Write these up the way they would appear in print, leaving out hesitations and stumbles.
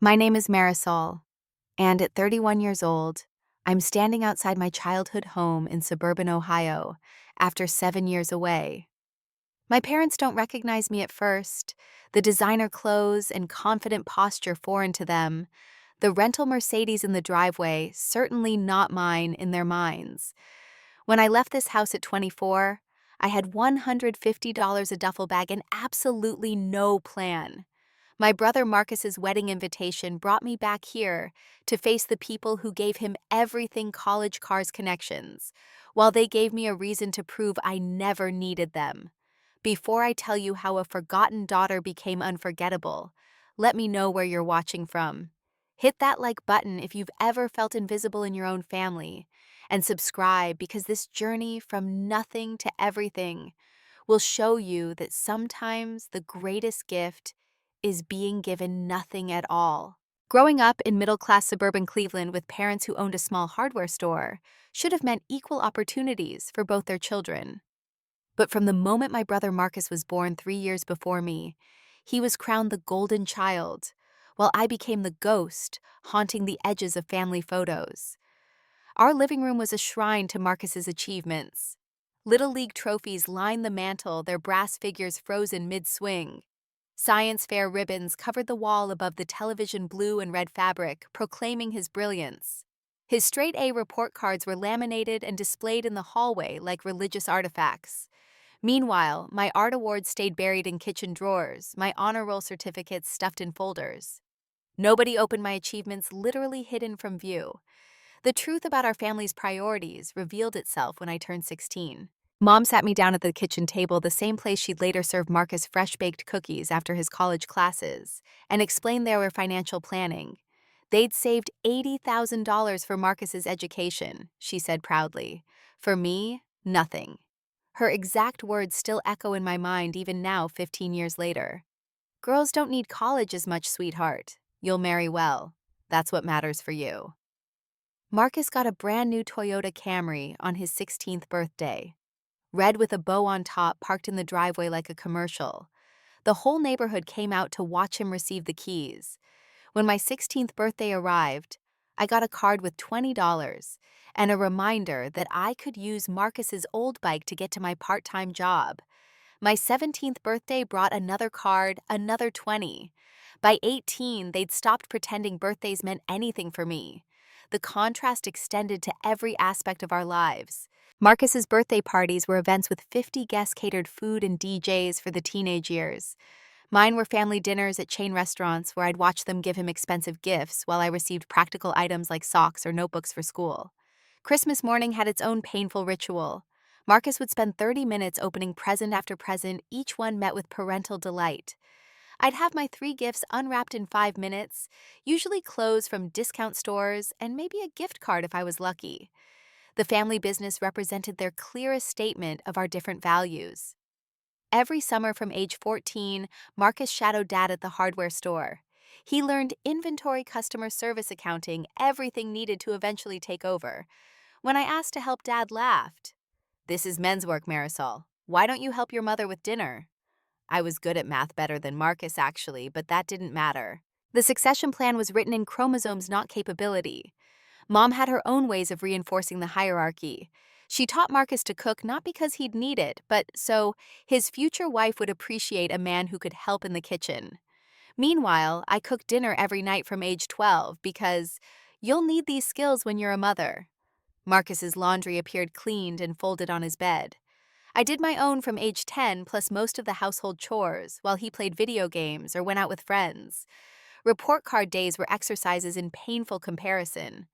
My name is Marisol, and at 31 years old, I'm standing outside my childhood home in suburban Ohio after 7 years away. My parents don't recognize me at first, the designer clothes and confident posture foreign to them, the rental Mercedes in the driveway certainly not mine in their minds. When I left this house at 24, I had $150 a duffel bag and absolutely no plan. My brother Marcus's wedding invitation brought me back here to face the people who gave him everything college cars connections, while they gave me a reason to prove I never needed them. Before I tell you how a forgotten daughter became unforgettable, let me know where you're watching from. Hit that like button if you've ever felt invisible in your own family, and subscribe because this journey from nothing to everything will show you that sometimes the greatest gift is being given nothing at all. Growing up in middle-class suburban Cleveland with parents who owned a small hardware store should have meant equal opportunities for both their children. But from the moment my brother Marcus was born 3 years before me, he was crowned the golden child, while I became the ghost haunting the edges of family photos. Our living room was a shrine to Marcus's achievements. Little League trophies lined the mantel, their brass figures frozen mid-swing. Science fair ribbons covered the wall above the television blue and red fabric, proclaiming his brilliance. His straight-A report cards were laminated and displayed in the hallway like religious artifacts. Meanwhile, my art awards stayed buried in kitchen drawers, my honor roll certificates stuffed in folders. Nobody opened my achievements, literally hidden from view. The truth about our family's priorities revealed itself when I turned 16. Mom sat me down at the kitchen table, the same place she'd later serve Marcus fresh-baked cookies after his college classes, and explained they were financial planning. They'd saved $80,000 for Marcus's education, she said proudly. For me, nothing. Her exact words still echo in my mind even now, 15 years later. Girls don't need college as much, sweetheart. You'll marry well. That's what matters for you. Marcus got a brand new Toyota Camry on his 16th birthday. Red with a bow on top, parked in the driveway like a commercial. The whole neighborhood came out to watch him receive the keys. When my 16th birthday arrived, I got a card with $20 and a reminder that I could use Marcus's old bike to get to my part-time job. My 17th birthday brought another card, another 20. By 18, they'd stopped pretending birthdays meant anything for me. The contrast extended to every aspect of our lives. Marcus's birthday parties were events with 50 guest-catered food and DJs for the teenage years. Mine were family dinners at chain restaurants where I'd watch them give him expensive gifts while I received practical items like socks or notebooks for school. Christmas morning had its own painful ritual. Marcus would spend 30 minutes opening present after present, each one met with parental delight. I'd have my 3 gifts unwrapped in 5 minutes, usually clothes from discount stores and maybe a gift card if I was lucky. The family business represented their clearest statement of our different values. Every summer from age 14, Marcus shadowed Dad at the hardware store. He learned inventory, customer service, accounting, everything needed to eventually take over. When I asked to help, Dad laughed. "This is men's work, Marisol. Why don't you help your mother with dinner?" I was good at math, better than Marcus actually, but that didn't matter. The succession plan was written in chromosomes, not capability. Mom had her own ways of reinforcing the hierarchy. She taught Marcus to cook not because he'd need it, but so his future wife would appreciate a man who could help in the kitchen. Meanwhile, I cooked dinner every night from age 12 because you'll need these skills when you're a mother. Marcus's laundry appeared cleaned and folded on his bed. I did my own from age 10 plus most of the household chores while he played video games or went out with friends. Report card days were exercises in painful comparison.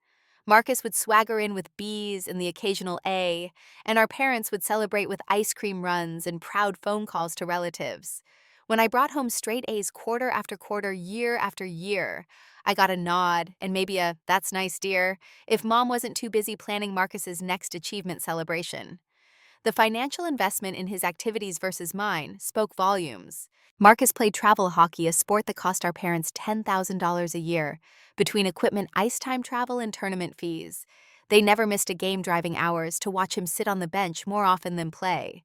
Marcus would swagger in with B's and the occasional A, and our parents would celebrate with ice cream runs and proud phone calls to relatives. When I brought home straight A's quarter after quarter, year after year, I got a nod and maybe a "that's nice, dear" if Mom wasn't too busy planning Marcus's next achievement celebration. The financial investment in his activities versus mine spoke volumes. Marcus played travel hockey, a sport that cost our parents $10,000 a year, between equipment, ice time travel, and tournament fees. They never missed a game driving hours to watch him sit on the bench more often than play.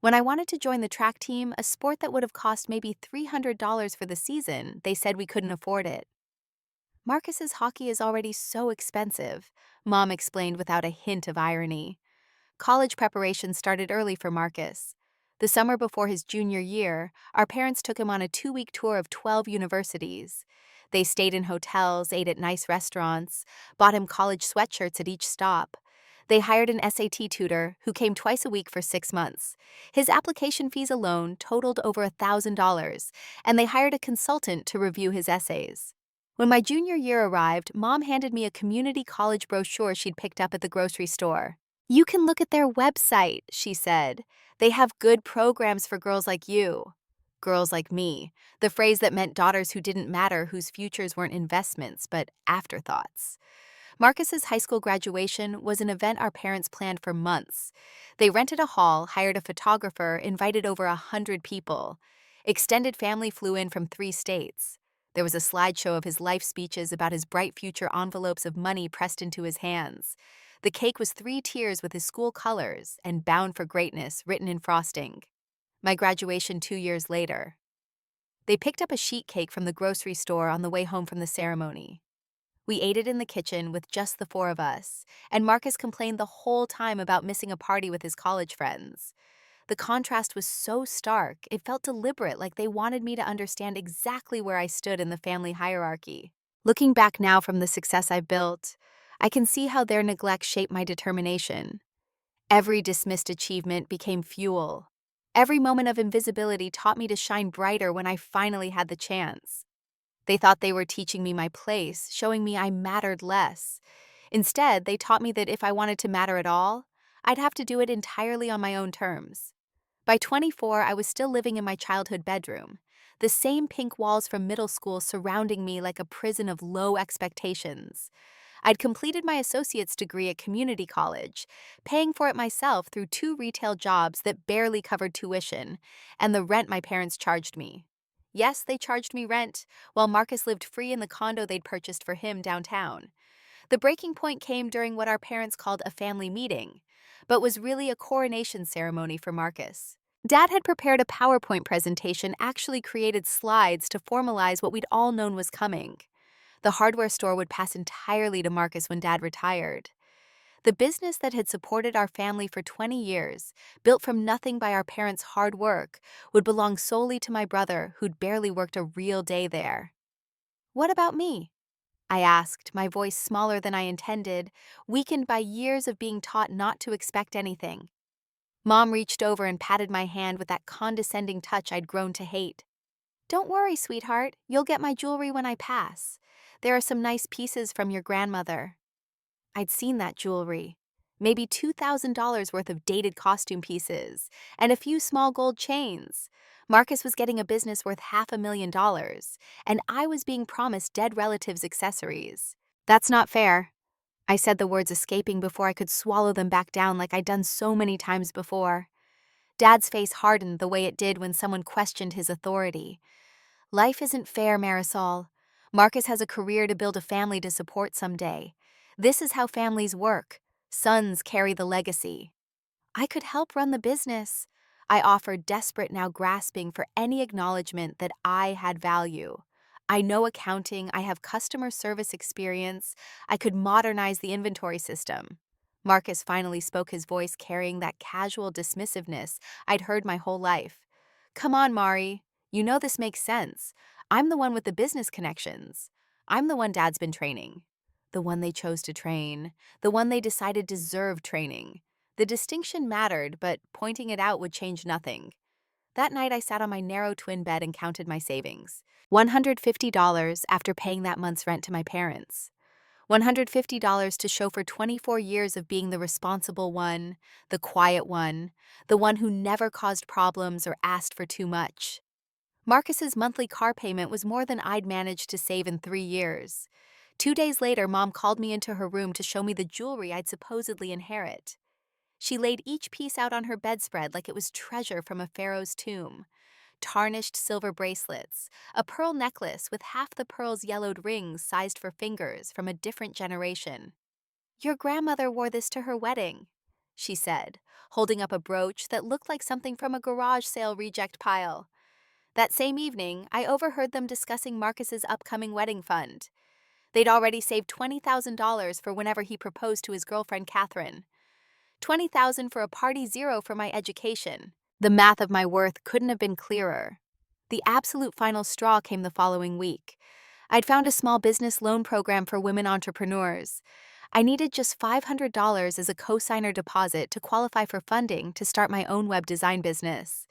When I wanted to join the track team, a sport that would have cost maybe $300 for the season, they said we couldn't afford it. Marcus's hockey is already so expensive, Mom explained without a hint of irony. College preparation started early for Marcus. The summer before his junior year, our parents took him on a 2-week tour of 12 universities. They stayed in hotels, ate at nice restaurants, bought him college sweatshirts at each stop. They hired an SAT tutor who came twice a week for 6 months. His application fees alone totaled over $1,000, and they hired a consultant to review his essays. When my junior year arrived, Mom handed me a community college brochure she'd picked up at the grocery store. "You can look at their website," she said. "They have good programs for girls like you." Girls like me, the phrase that meant daughters who didn't matter, whose futures weren't investments, but afterthoughts. Marcus's high school graduation was an event our parents planned for months. They rented a hall, hired a photographer, invited over 100 people. Extended family flew in from 3 states. There was a slideshow of his life speeches about his bright future, envelopes of money pressed into his hands. The cake was 3 tiers with his school colors and "Bound for Greatness" written in frosting. My graduation 2 years later. They picked up a sheet cake from the grocery store on the way home from the ceremony. We ate it in the kitchen with just the 4 of us, and Marcus complained the whole time about missing a party with his college friends. The contrast was so stark, it felt deliberate, like they wanted me to understand exactly where I stood in the family hierarchy. Looking back now from the success I've built, I can see how their neglect shaped my determination. Every dismissed achievement became fuel. Every moment of invisibility taught me to shine brighter when I finally had the chance. They thought they were teaching me my place, showing me I mattered less. Instead, they taught me that if I wanted to matter at all, I'd have to do it entirely on my own terms. By 24, I was still living in my childhood bedroom, the same pink walls from middle school surrounding me like a prison of low expectations. I'd completed my associate's degree at community college, paying for it myself through 2 retail jobs that barely covered tuition and the rent my parents charged me. Yes, they charged me rent, while Marcus lived free in the condo they'd purchased for him downtown. The breaking point came during what our parents called a family meeting, but was really a coronation ceremony for Marcus. Dad had prepared a PowerPoint presentation, actually created slides to formalize what we'd all known was coming. The hardware store would pass entirely to Marcus when Dad retired. The business that had supported our family for 20 years, built from nothing by our parents' hard work, would belong solely to my brother, who'd barely worked a real day there. "What about me?" I asked, my voice smaller than I intended, weakened by years of being taught not to expect anything. Mom reached over and patted my hand with that condescending touch I'd grown to hate. "Don't worry, sweetheart, you'll get my jewelry when I pass. There are some nice pieces from your grandmother." I'd seen that jewelry. Maybe $2,000 worth of dated costume pieces, and a few small gold chains. Marcus was getting a business worth $500,000, and I was being promised dead relatives' accessories. "That's not fair." I said the words escaping before I could swallow them back down like I'd done so many times before. Dad's face hardened the way it did when someone questioned his authority. "Life isn't fair, Marisol. Marcus has a career to build, a family to support someday. This is how families work. Sons carry the legacy." "I could help run the business," I offered, desperate now, grasping for any acknowledgement that I had value. "I know accounting, I have customer service experience, I could modernize the inventory system." Marcus finally spoke, his voice carrying that casual dismissiveness I'd heard my whole life. "Come on, Mari. You know this makes sense. I'm the one with the business connections. I'm the one Dad's been training. The one they chose to train. The one they decided deserved training. The distinction mattered, but pointing it out would change nothing." That night I sat on my narrow twin bed and counted my savings. $150 after paying that month's rent to my parents. $150 to show for 24 years of being the responsible one, the quiet one, the one who never caused problems or asked for too much. Marcus's monthly car payment was more than I'd managed to save in 3 years. 2 days later, Mom called me into her room to show me the jewelry I'd supposedly inherit. She laid each piece out on her bedspread like it was treasure from a pharaoh's tomb. Tarnished silver bracelets, a pearl necklace with half the pearls yellowed rings sized for fingers from a different generation. "Your grandmother wore this to her wedding," she said, holding up a brooch that looked like something from a garage sale reject pile. That same evening, I overheard them discussing Marcus's upcoming wedding fund. They'd already saved $20,000 for whenever he proposed to his girlfriend Catherine. $20,000 for a party, zero for my education. The math of my worth couldn't have been clearer. The absolute final straw came the following week. I'd found a small business loan program for women entrepreneurs. I needed just $500 as a cosigner deposit to qualify for funding to start my own web design business.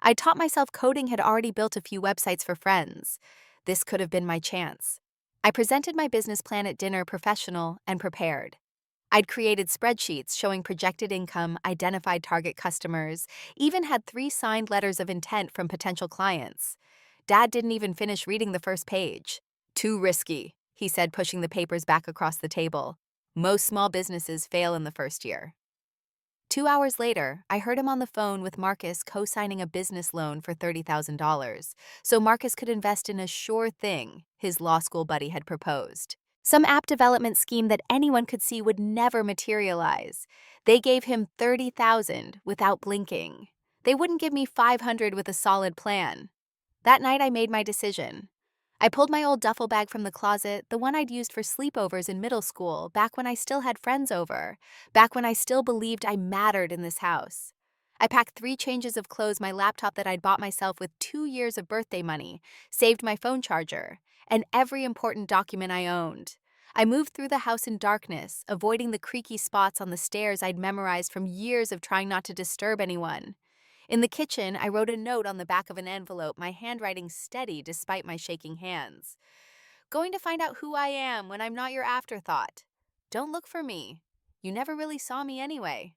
I taught myself coding, had already built a few websites for friends. This could have been my chance. I presented my business plan at dinner, professional and prepared. I'd created spreadsheets showing projected income, identified target customers, even had 3 signed letters of intent from potential clients. Dad didn't even finish reading the first page. "Too risky," he said, pushing the papers back across the table. "Most small businesses fail in the first year." 2 hours later, I heard him on the phone with Marcus co-signing a business loan for $30,000, so Marcus could invest in a sure thing his law school buddy had proposed. Some app development scheme that anyone could see would never materialize. They gave him $30,000 without blinking. They wouldn't give me $500 with a solid plan. That night I made my decision. I pulled my old duffel bag from the closet, the one I'd used for sleepovers in middle school, back when I still had friends over, back when I still believed I mattered in this house. I packed 3 changes of clothes, my laptop that I'd bought myself with 2 years of birthday money, saved my phone charger, and every important document I owned. I moved through the house in darkness, avoiding the creaky spots on the stairs I'd memorized from years of trying not to disturb anyone. In the kitchen, I wrote a note on the back of an envelope, my handwriting steady despite my shaking hands. "Going to find out who I am when I'm not your afterthought. Don't look for me. You never really saw me anyway."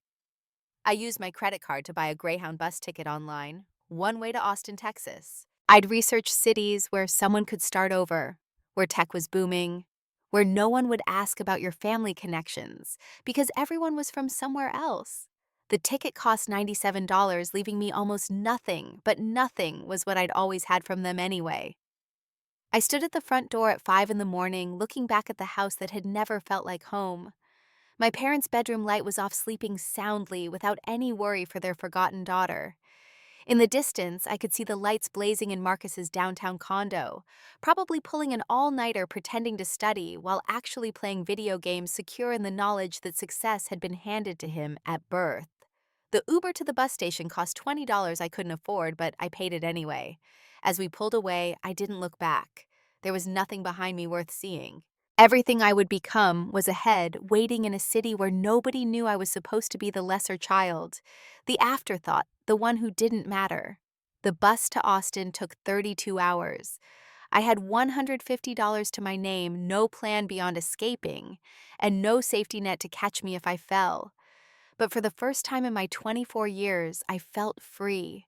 I used my credit card to buy a Greyhound bus ticket online, one way to Austin, Texas. I'd researched cities where someone could start over, where tech was booming, where no one would ask about your family connections because everyone was from somewhere else. The ticket cost $97, leaving me almost nothing, but nothing was what I'd always had from them anyway. I stood at the front door at 5 in the morning, looking back at the house that had never felt like home. My parents' bedroom light was off, sleeping soundly without any worry for their forgotten daughter. In the distance, I could see the lights blazing in Marcus's downtown condo, probably pulling an all-nighter pretending to study while actually playing video games, secure in the knowledge that success had been handed to him at birth. The Uber to the bus station cost $20 I couldn't afford, but I paid it anyway. As we pulled away, I didn't look back. There was nothing behind me worth seeing. Everything I would become was ahead, waiting in a city where nobody knew I was supposed to be the lesser child, the afterthought, the one who didn't matter. The bus to Austin took 32 hours. I had $150 to my name, no plan beyond escaping, and no safety net to catch me if I fell. But for the first time in my 24 years, I felt free.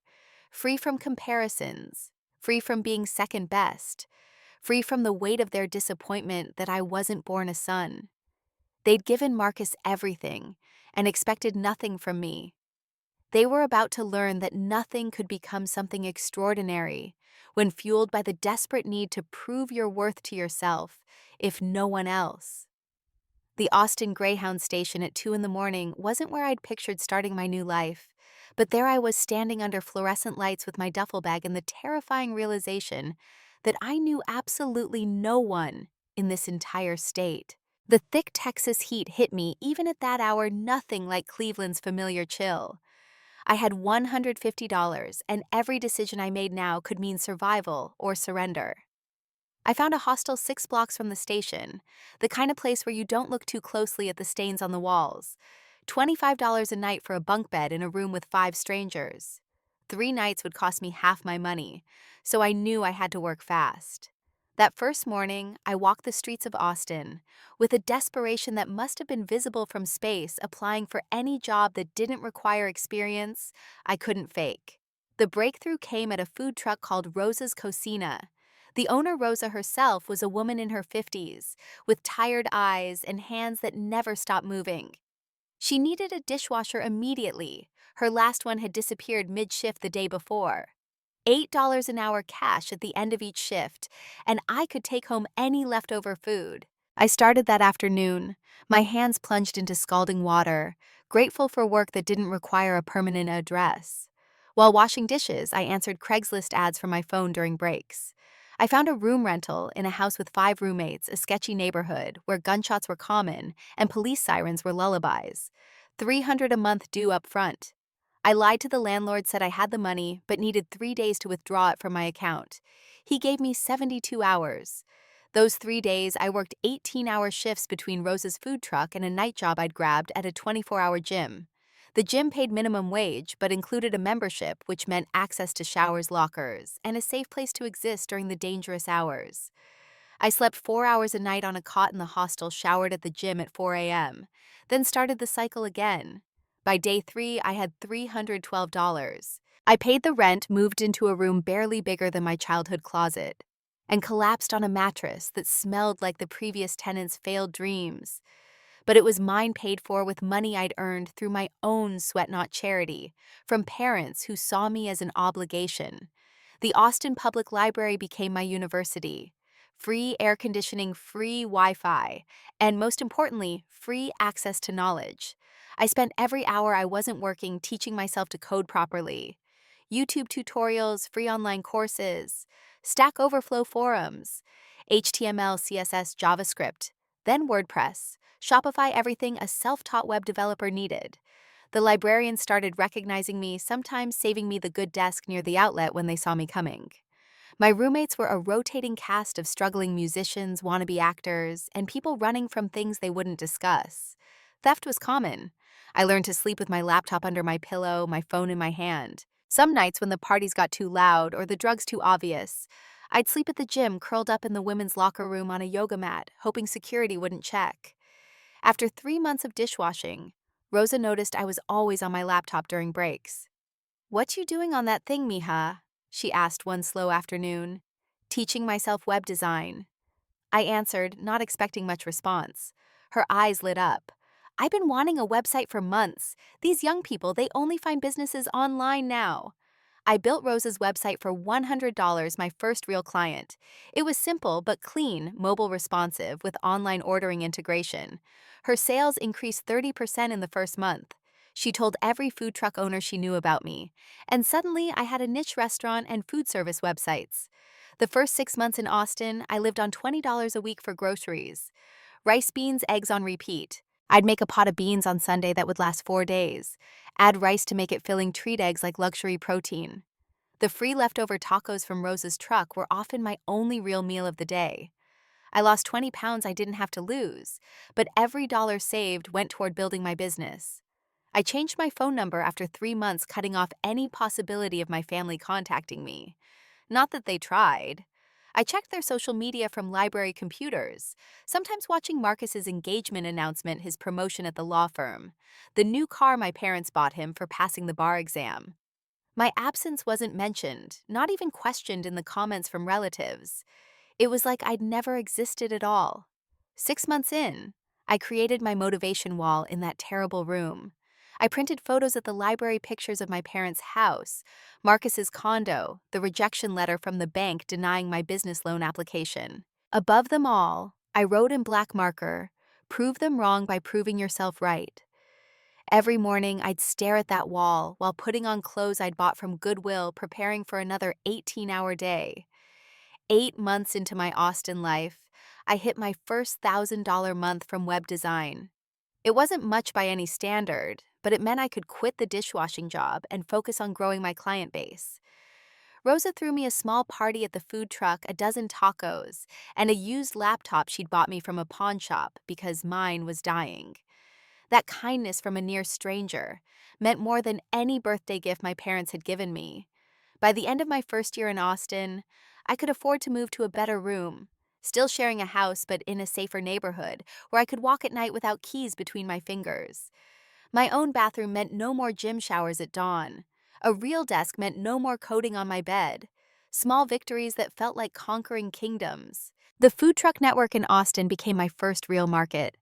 Free from comparisons, free from being second best, free from the weight of their disappointment that I wasn't born a son. They'd given Marcus everything and expected nothing from me. They were about to learn that nothing could become something extraordinary when fueled by the desperate need to prove your worth to yourself, if no one else. The Austin Greyhound station at 2 in the morning wasn't where I'd pictured starting my new life, but there I was standing under fluorescent lights with my duffel bag and the terrifying realization that I knew absolutely no one in this entire state. The thick Texas heat hit me, even at that hour, nothing like Cleveland's familiar chill. I had $150, and every decision I made now could mean survival or surrender. I found a hostel 6 blocks from the station, the kind of place where you don't look too closely at the stains on the walls. $25 a night for a bunk bed in a room with 5 strangers. 3 nights would cost me half my money, so I knew I had to work fast. That first morning, I walked the streets of Austin with a desperation that must have been visible from space, applying for any job that didn't require experience I couldn't fake. The breakthrough came at a food truck called Rosa's Cocina. The owner, Rosa herself, was a woman in her 50s, with tired eyes and hands that never stopped moving. She needed a dishwasher immediately. Her last one had disappeared mid-shift the day before. $8 an hour cash at the end of each shift, and I could take home any leftover food. I started that afternoon, my hands plunged into scalding water, grateful for work that didn't require a permanent address. While washing dishes, I answered Craigslist ads from my phone during breaks. I found a room rental in a house with 5 roommates, a sketchy neighborhood where gunshots were common and police sirens were lullabies. 300 a month due up front. I lied to the landlord, said I had the money, but needed 3 days to withdraw it from my account. He gave me 72 hours. Those 3 days, I worked 18-hour shifts between Rose's food truck and a night job I'd grabbed at a 24-hour gym. The gym paid minimum wage, but included a membership, which meant access to showers, lockers, and a safe place to exist during the dangerous hours. I slept 4 hours a night on a cot in the hostel, showered at the gym at 4 a.m., then started the cycle again. By day 3, I had $312. I paid the rent, moved into a room barely bigger than my childhood closet, and collapsed on a mattress that smelled like the previous tenant's failed dreams. But it was mine, paid for with money I'd earned through my own sweat, not charity, from parents who saw me as an obligation. The Austin Public Library became my university. Free air conditioning, free Wi-Fi, and most importantly, free access to knowledge. I spent every hour I wasn't working teaching myself to code properly. YouTube tutorials, free online courses, Stack Overflow forums, HTML, CSS, JavaScript, then WordPress, Shopify, everything a self-taught web developer needed. The librarians started recognizing me, sometimes saving me the good desk near the outlet when they saw me coming. My roommates were a rotating cast of struggling musicians, wannabe actors, and people running from things they wouldn't discuss. Theft was common. I learned to sleep with my laptop under my pillow, my phone in my hand. Some nights when the parties got too loud or the drugs too obvious, I'd sleep at the gym, curled up in the women's locker room on a yoga mat, hoping security wouldn't check. After 3 months of dishwashing, Rosa noticed I was always on my laptop during breaks. "What you doing on that thing, mija?" she asked one slow afternoon. "Teaching myself web design." I answered, not expecting much response. Her eyes lit up. "I've been wanting a website for months. These young people, they only find businesses online now." I built Rosa's website for $100, my first real client. It was simple but clean, mobile responsive, with online ordering integration. Her sales increased 30% in the first month. She told every food truck owner she knew about me. And suddenly, I had a niche restaurant and food service websites. The first 6 months in Austin, I lived on $20 a week for groceries. Rice, beans, eggs on repeat. I'd make a pot of beans on Sunday that would last 4 days. Add rice to make it filling, treat eggs like luxury protein. The free leftover tacos from Rosa's truck were often my only real meal of the day. I lost 20 pounds I didn't have to lose, but every dollar saved went toward building my business. I changed my phone number after 3 months, cutting off any possibility of my family contacting me. Not that they tried. I checked their social media from library computers, sometimes watching Marcus's engagement announcement, his promotion at the law firm, the new car my parents bought him for passing the bar exam. My absence wasn't mentioned, not even questioned in the comments from relatives. It was like I'd never existed at all. 6 months in, I created my motivation wall in that terrible room. I printed photos at the library, pictures of my parents' house, Marcus's condo, the rejection letter from the bank denying my business loan application. Above them all, I wrote in black marker, "Prove them wrong by proving yourself right." Every morning, I'd stare at that wall while putting on clothes I'd bought from Goodwill, preparing for another 18-hour day. 8 months into my Austin life, I hit my first $1,000 month from web design. It wasn't much by any standard, but it meant I could quit the dishwashing job and focus on growing my client base. Rosa threw me a small party at the food truck, a dozen tacos, and a used laptop she'd bought me from a pawn shop because mine was dying. That kindness from a near stranger meant more than any birthday gift my parents had given me. By the end of my first year in Austin, I could afford to move to a better room, still sharing a house but in a safer neighborhood where I could walk at night without keys between my fingers. My own bathroom meant no more gym showers at dawn. A real desk meant no more coding on my bed. Small victories that felt like conquering kingdoms. The food truck network in Austin became my first real market.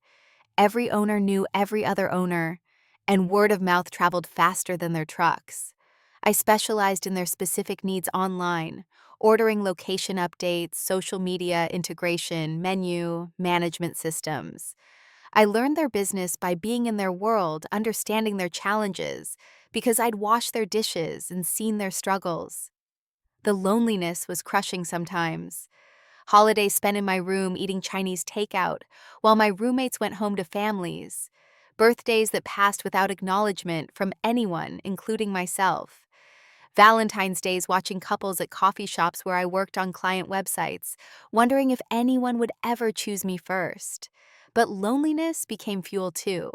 Every owner knew every other owner, and word of mouth traveled faster than their trucks. I specialized in their specific needs online, ordering location updates, social media integration, menu, management systems. I learned their business by being in their world, understanding their challenges, because I'd washed their dishes and seen their struggles. The loneliness was crushing sometimes. Holidays spent in my room eating Chinese takeout, while my roommates went home to families. Birthdays that passed without acknowledgement from anyone, including myself. Valentine's Days watching couples at coffee shops where I worked on client websites, wondering if anyone would ever choose me first. But loneliness became fuel too.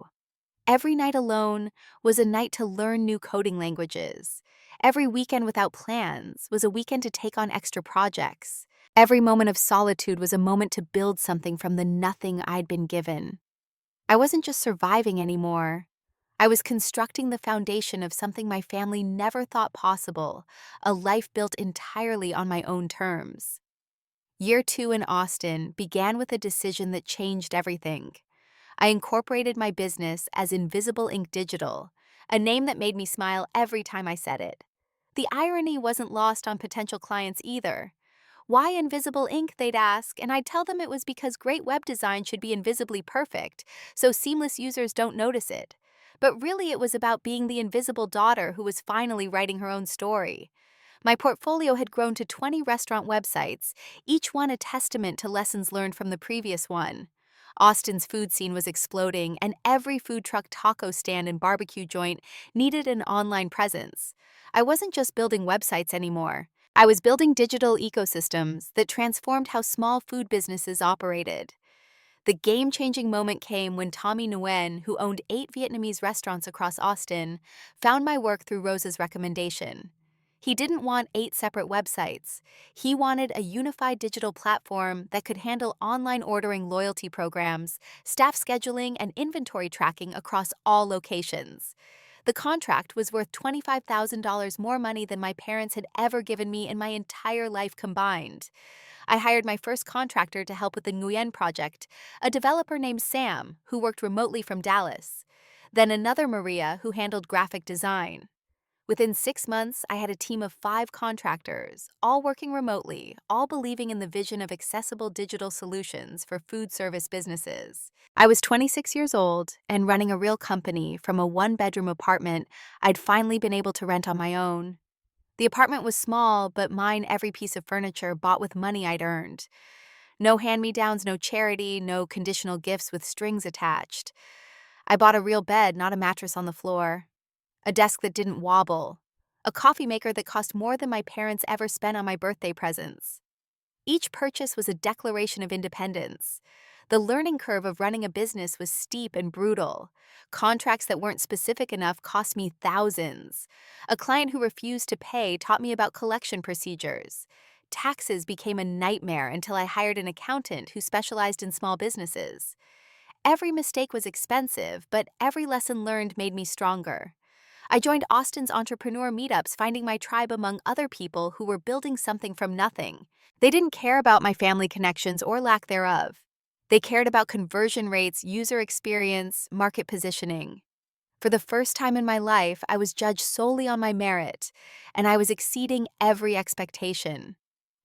Every night alone was a night to learn new coding languages. Every weekend without plans was a weekend to take on extra projects. Every moment of solitude was a moment to build something from the nothing I'd been given. I wasn't just surviving anymore. I was constructing the foundation of something my family never thought possible, a life built entirely on my own terms. Year 2 in Austin began with a decision that changed everything. I incorporated my business as Invisible Ink Digital, a name that made me smile every time I said it. The irony wasn't lost on potential clients either. Why invisible ink, they'd ask, and I'd tell them it was because great web design should be invisibly perfect, so seamless users don't notice it. But really, it was about being the invisible daughter who was finally writing her own story. My portfolio had grown to 20 restaurant websites, each one a testament to lessons learned from the previous one. Austin's food scene was exploding, and every food truck, taco stand, and barbecue joint needed an online presence. I wasn't just building websites anymore. I was building digital ecosystems that transformed how small food businesses operated. The game-changing moment came when Tommy Nguyen, who owned 8 Vietnamese restaurants across Austin, found my work through Rosa's recommendation. He didn't want 8 separate websites. He wanted a unified digital platform that could handle online ordering, loyalty programs, staff scheduling, and inventory tracking across all locations. The contract was worth $25,000 more money than my parents had ever given me in my entire life combined. I hired my first contractor to help with the Nguyen project, a developer named Sam, who worked remotely from Dallas. Then another Maria, who handled graphic design. Within 6 months, I had a team of 5 contractors, all working remotely, all believing in the vision of accessible digital solutions for food service businesses. I was 26 years old and running a real company from a 1-bedroom apartment I'd finally been able to rent on my own. The apartment was small, but mine every piece of furniture bought with money I'd earned. No hand-me-downs, no charity, no conditional gifts with strings attached. I bought a real bed, not a mattress on the floor. A desk that didn't wobble. A coffee maker that cost more than my parents ever spent on my birthday presents. Each purchase was a declaration of independence. The learning curve of running a business was steep and brutal. Contracts that weren't specific enough cost me thousands. A client who refused to pay taught me about collection procedures. Taxes became a nightmare until I hired an accountant who specialized in small businesses. Every mistake was expensive, but every lesson learned made me stronger. I joined Austin's entrepreneur meetups, finding my tribe among other people who were building something from nothing. They didn't care about my family connections or lack thereof. They cared about conversion rates, user experience, market positioning. For the first time in my life, I was judged solely on my merit, and I was exceeding every expectation.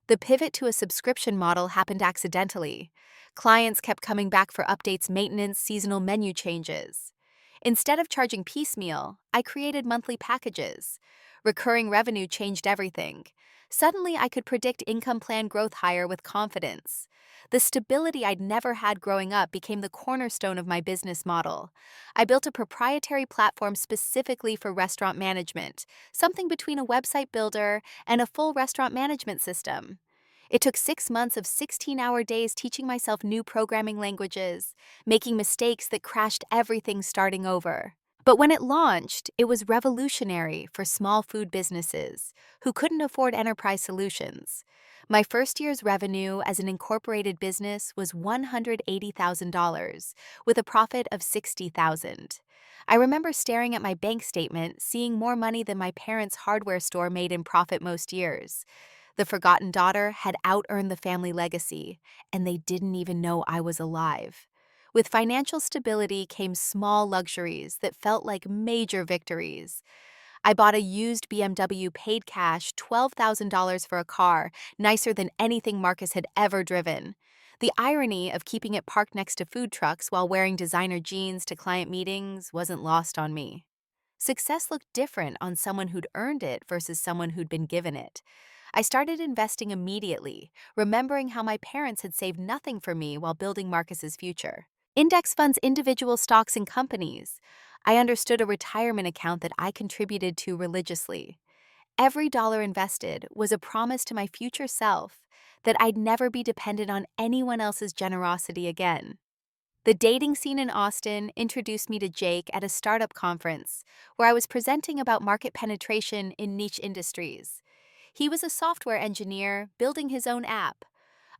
The pivot to a subscription model happened accidentally. Clients kept coming back for updates, maintenance, seasonal menu changes. Instead of charging piecemeal, I created monthly packages. Recurring revenue changed everything. Suddenly, I could predict income plan growth higher with confidence. The stability I'd never had growing up became the cornerstone of my business model. I built a proprietary platform specifically for restaurant management, something between a website builder and a full restaurant management system. It took 6 months of 16-hour days teaching myself new programming languages, making mistakes that crashed everything starting over. But when it launched, it was revolutionary for small food businesses who couldn't afford enterprise solutions. My first year's revenue as an incorporated business was $180,000, with a profit of $60,000. I remember staring at my bank statement, seeing more money than my parents' hardware store made in profit most years. The forgotten daughter had out-earned the family legacy, and they didn't even know I was alive. With financial stability came small luxuries that felt like major victories. I bought a used BMW, paid cash $12,000 for a car, nicer than anything Marcus had ever driven. The irony of keeping it parked next to food trucks while wearing designer jeans to client meetings wasn't lost on me. Success looked different on someone who'd earned it versus someone who'd been given it. I started investing immediately, remembering how my parents had saved nothing for me while building Marcus's future. Index funds individual stocks and companies. I understood a retirement account that I contributed to religiously. Every dollar invested was a promise to my future self that I'd never be dependent on anyone else's generosity again. The dating scene in Austin introduced me to Jake at a startup conference where I was presenting about market penetration in niche industries. He was a software engineer building his own app,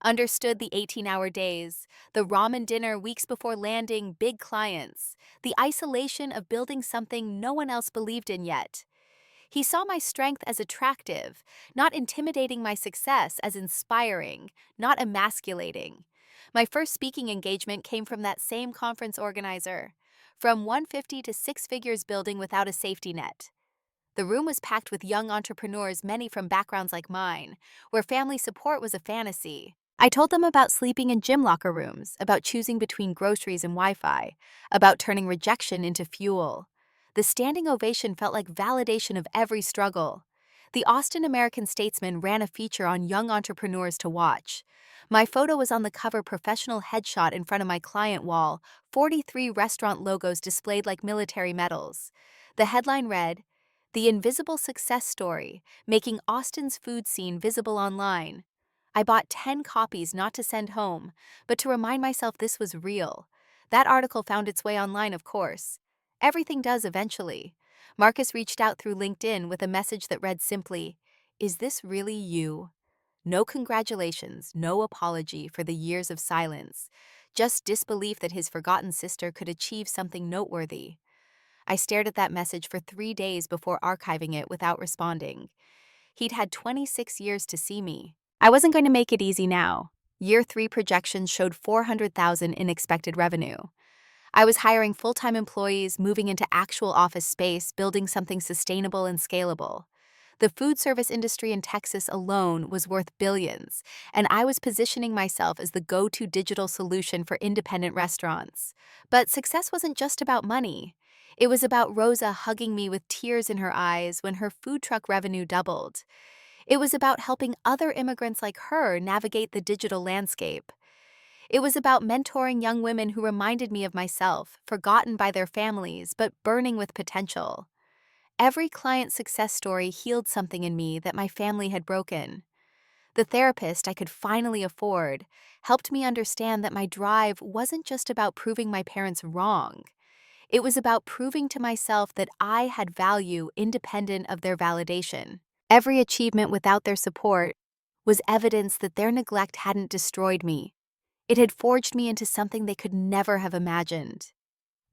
understood the 18-hour days, the ramen dinner weeks before landing big clients, the isolation of building something no one else believed in yet. He saw my strength as attractive, not intimidating, my success as inspiring, not emasculating. My first speaking engagement came from that same conference organizer. From 150 to six figures building without a safety net. The room was packed with young entrepreneurs, many from backgrounds like mine, where family support was a fantasy. I told them about sleeping in gym locker rooms, about choosing between groceries and Wi-Fi, about turning rejection into fuel. The standing ovation felt like validation of every struggle. The Austin American-Statesman ran a feature on young entrepreneurs to watch. My photo was on the cover, professional headshot in front of my client wall, 43 restaurant logos displayed like military medals. The headline read, "The Invisible Success Story, Making Austin's Food Scene Visible Online." I bought 10 copies not to send home, but to remind myself this was real. That article found its way online, of course. Everything does eventually. Marcus reached out through LinkedIn with a message that read simply, "Is this really you?" No congratulations, no apology for the years of silence, just disbelief that his forgotten sister could achieve something noteworthy. I stared at that message for 3 days before archiving it without responding. He'd had 26 years to see me. I wasn't going to make it easy now. Year 3 projections showed 400,000 in expected revenue. I was hiring full-time employees, moving into actual office space, building something sustainable and scalable. The food service industry in Texas alone was worth billions, and I was positioning myself as the go-to digital solution for independent restaurants. But success wasn't just about money. It was about Rosa hugging me with tears in her eyes when her food truck revenue doubled. It was about helping other immigrants like her navigate the digital landscape. It was about mentoring young women who reminded me of myself, forgotten by their families, but burning with potential. Every client success story healed something in me that my family had broken. The therapist I could finally afford helped me understand that my drive wasn't just about proving my parents wrong. It was about proving to myself that I had value independent of their validation. Every achievement without their support was evidence that their neglect hadn't destroyed me. It had forged me into something they could never have imagined.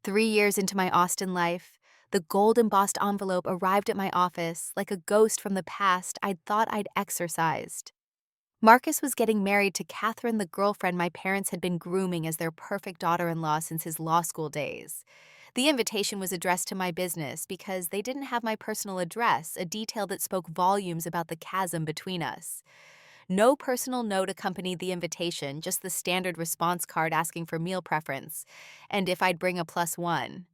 3 years into my Austin life, the gold-embossed envelope arrived at my office like a ghost from the past I'd thought I'd exorcised. Marcus was getting married to Catherine, the girlfriend my parents had been grooming as their perfect daughter-in-law since his law school days. The invitation was addressed to my business because they didn't have my personal address, a detail that spoke volumes about the chasm between us. No personal note accompanied the invitation, just the standard response card asking for meal preference, and if I'd bring a +1.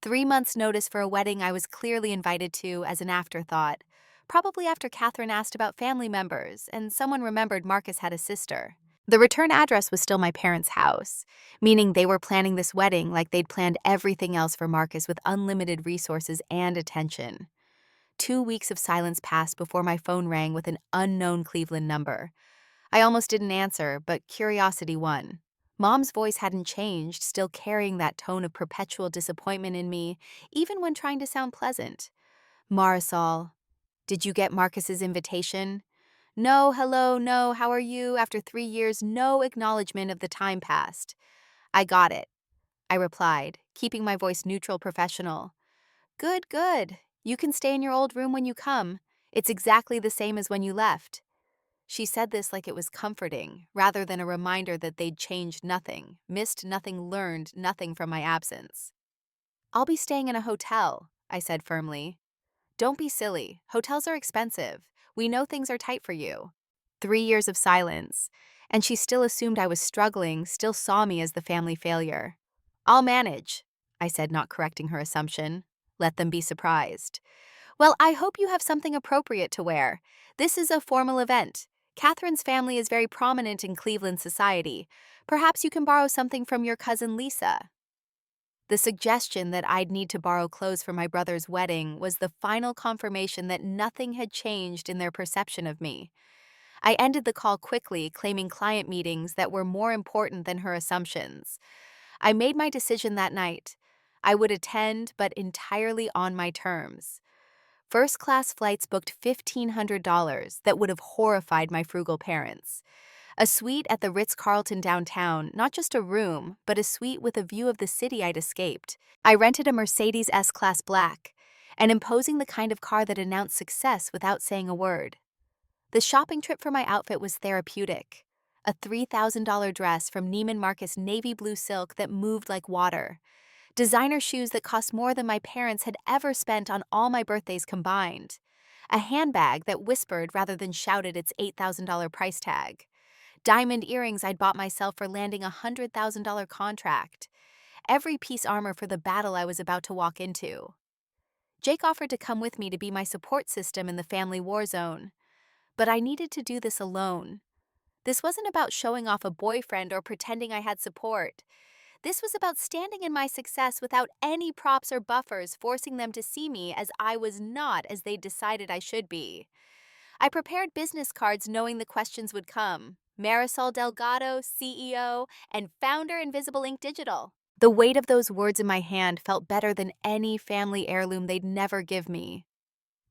3 months' notice for a wedding I was clearly invited to as an afterthought, probably after Catherine asked about family members and someone remembered Marcus had a sister. The return address was still my parents' house, meaning they were planning this wedding like they'd planned everything else for Marcus with unlimited resources and attention. 2 weeks of silence passed before my phone rang with an unknown Cleveland number. I almost didn't answer, but curiosity won. Mom's voice hadn't changed, still carrying that tone of perpetual disappointment in me, even when trying to sound pleasant. "Marisol, did you get Marcus's invitation?" "No, hello, no, how are you?" After 3 years, no acknowledgement of the time passed. "I got it," I replied, keeping my voice neutral, professional. "Good, good. You can stay in your old room when you come. It's exactly the same as when you left." She said this like it was comforting, rather than a reminder that they'd changed nothing, missed nothing, learned nothing from my absence. "I'll be staying in a hotel," I said firmly. "Don't be silly. Hotels are expensive. We know things are tight for you." 3 years of silence, and she still assumed I was struggling, still saw me as the family failure. "I'll manage," I said, not correcting her assumption. "Let them be surprised." Well, I hope you have something appropriate to wear. This is a formal event. Catherine's family is very prominent in Cleveland society. Perhaps you can borrow something from your cousin Lisa. The suggestion that I'd need to borrow clothes for my brother's wedding was the final confirmation that nothing had changed in their perception of me. I ended the call quickly, claiming client meetings that were more important than her assumptions. I made my decision that night. I would attend, but entirely on my terms. First-class flights booked $1,500 that would have horrified my frugal parents. A suite at the Ritz-Carlton downtown, not just a room, but a suite with a view of the city I'd escaped. I rented a Mercedes S-Class Black, an imposing the kind of car that announced success without saying a word. The shopping trip for my outfit was therapeutic. A $3,000 dress from Neiman Marcus navy blue silk that moved like water. Designer shoes that cost more than my parents had ever spent on all my birthdays combined. A handbag that whispered rather than shouted its $8,000 price tag. Diamond earrings I'd bought myself for landing a $100,000 contract. Every piece armor for the battle I was about to walk into. Jake offered to come with me to be my support system in the family war zone. But I needed to do this alone. This wasn't about showing off a boyfriend or pretending I had support. This was about standing in my success without any props or buffers forcing them to see me as I was not as they decided I should be. I prepared business cards knowing the questions would come. Marisol Delgado, CEO, and founder Invisible Ink Digital. The weight of those words in my hand felt better than any family heirloom they'd never give me.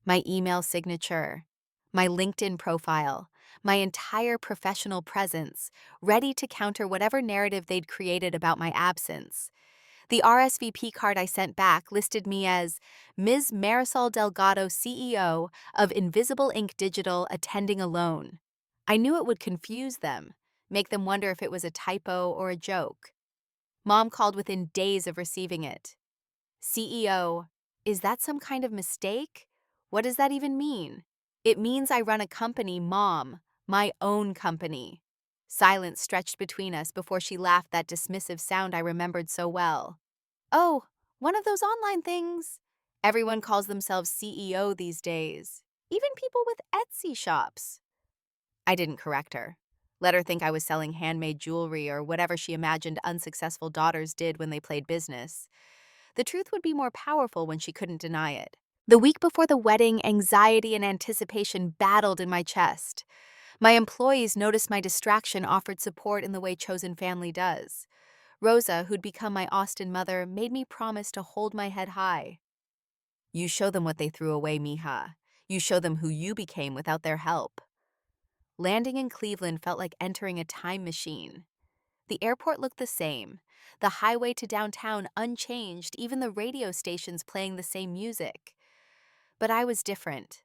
My email signature, my LinkedIn profile, my entire professional presence, ready to counter whatever narrative they'd created about my absence. The RSVP card I sent back listed me as Ms. Marisol Delgado, CEO of Invisible Ink Digital, attending alone. I knew it would confuse them, make them wonder if it was a typo or a joke. Mom called within days of receiving it. CEO, is that some kind of mistake? What does that even mean? It means I run a company, Mom, my own company. Silence stretched between us before she laughed that dismissive sound I remembered so well. Oh, one of those online things. Everyone calls themselves CEO these days, even people with Etsy shops. I didn't correct her. Let her think I was selling handmade jewelry or whatever she imagined unsuccessful daughters did when they played business. The truth would be more powerful when she couldn't deny it. The week before the wedding, anxiety and anticipation battled in my chest. My employees noticed my distraction, offered support in the way chosen family does. Rosa, who'd become my Austin mother, made me promise to hold my head high. You show them what they threw away, mija. You show them who you became without their help. Landing in Cleveland felt like entering a time machine. The airport looked the same, the highway to downtown unchanged, even the radio stations playing the same music. But I was different.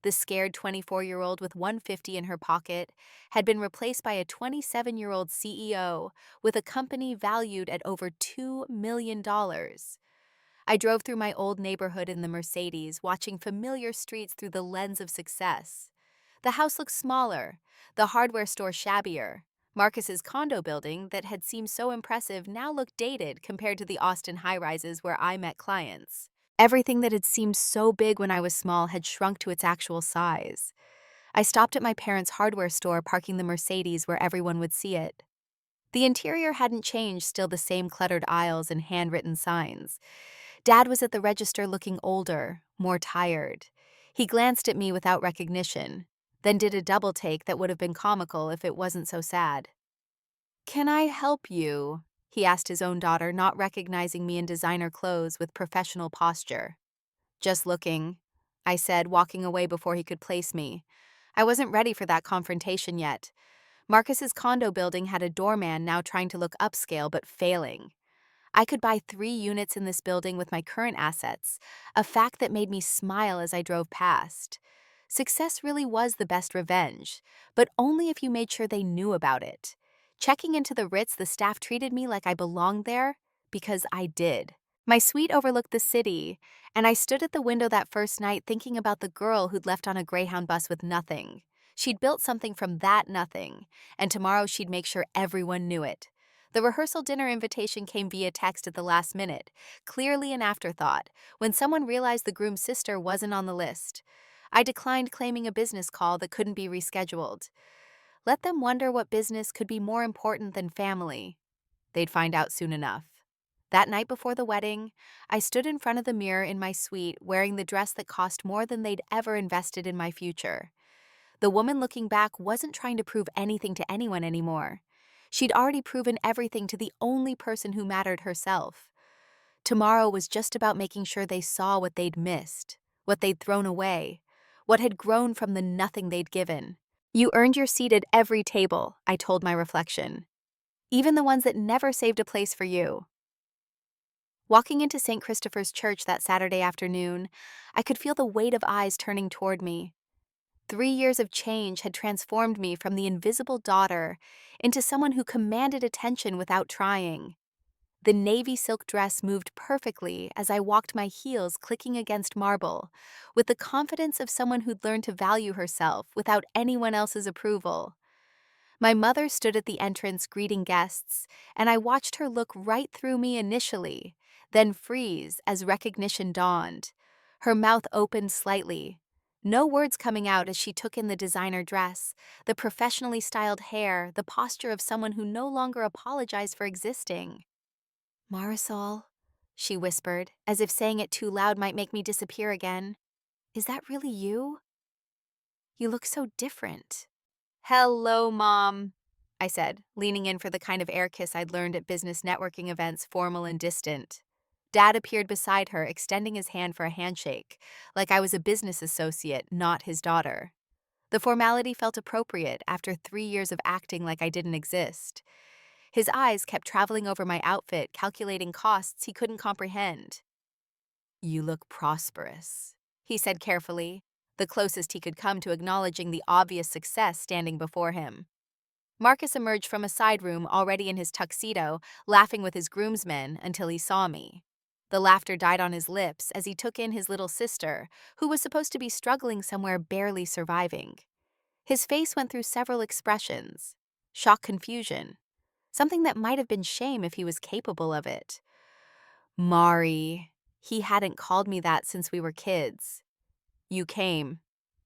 The scared 24-year-old with $150 in her pocket had been replaced by a 27-year-old CEO with a company valued at over $2 million. I drove through my old neighborhood in the Mercedes, watching familiar streets through the lens of success. The house looked smaller, the hardware store shabbier. Marcus's condo building that had seemed so impressive now looked dated compared to the Austin high-rises where I met clients. Everything that had seemed so big when I was small had shrunk to its actual size. I stopped at my parents' hardware store, parking the Mercedes where everyone would see it. The interior hadn't changed, still the same cluttered aisles and handwritten signs. Dad was at the register looking older, more tired. He glanced at me without recognition, then did a double take that would have been comical if it wasn't so sad. "Can I help you?" he asked his own daughter, not recognizing me in designer clothes with professional posture. "Just looking," I said, walking away before he could place me. I wasn't ready for that confrontation yet. Marcus's condo building had a doorman now trying to look upscale but failing. I could buy 3 units in this building with my current assets, a fact that made me smile as I drove past. Success really was the best revenge, but only if you made sure they knew about it. Checking into the Ritz, the staff treated me like I belonged there, because I did. My suite overlooked the city, and I stood at the window that first night thinking about the girl who'd left on a Greyhound bus with nothing. She'd built something from that nothing, and tomorrow she'd make sure everyone knew it. The rehearsal dinner invitation came via text at the last minute, clearly an afterthought, when someone realized the groom's sister wasn't on the list. I declined, claiming a business call that couldn't be rescheduled. Let them wonder what business could be more important than family. They'd find out soon enough. That night before the wedding, I stood in front of the mirror in my suite wearing the dress that cost more than they'd ever invested in my future. The woman looking back wasn't trying to prove anything to anyone anymore. She'd already proven everything to the only person who mattered, herself. Tomorrow was just about making sure they saw what they'd missed, what they'd thrown away, what had grown from the nothing they'd given. You earned your seat at every table, I told my reflection, even the ones that never saved a place for you. Walking into St. Christopher's Church that Saturday afternoon, I could feel the weight of eyes turning toward me. 3 years of change had transformed me from the invisible daughter into someone who commanded attention without trying. The navy silk dress moved perfectly as I walked, my heels clicking against marble, with the confidence of someone who'd learned to value herself without anyone else's approval. My mother stood at the entrance greeting guests, and I watched her look right through me initially, then freeze as recognition dawned. Her mouth opened slightly, no words coming out as she took in the designer dress, the professionally styled hair, the posture of someone who no longer apologized for existing. "Marisol," she whispered, as if saying it too loud might make me disappear again. "Is that really you? You look so different." "Hello, Mom," I said, leaning in for the kind of air kiss I'd learned at business networking events, formal and distant. Dad appeared beside her, extending his hand for a handshake, like I was a business associate, not his daughter. The formality felt appropriate after 3 years of acting like I didn't exist. His eyes kept traveling over my outfit, calculating costs he couldn't comprehend. "You look prosperous," he said carefully, the closest he could come to acknowledging the obvious success standing before him. Marcus emerged from a side room already in his tuxedo, laughing with his groomsmen until he saw me. The laughter died on his lips as he took in his little sister, who was supposed to be struggling somewhere, barely surviving. His face went through several expressions: shock, confusion, something that might have been shame if he was capable of it. "Mari," he hadn't called me that since we were kids. "You came.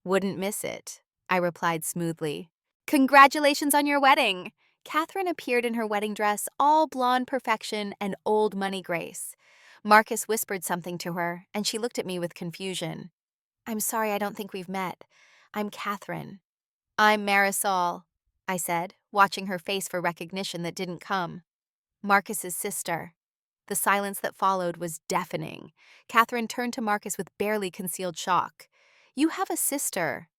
Wouldn't miss it," I replied smoothly. "Congratulations on your wedding!" Catherine appeared in her wedding dress, all blonde perfection and old money grace. Marcus whispered something to her, and she looked at me with confusion. "I'm sorry, I don't think we've met. I'm Catherine." "I'm Marisol," I said, watching her face for recognition that didn't come. "Marcus's sister." The silence that followed was deafening. Catherine turned to Marcus with barely concealed shock. "You have a sister."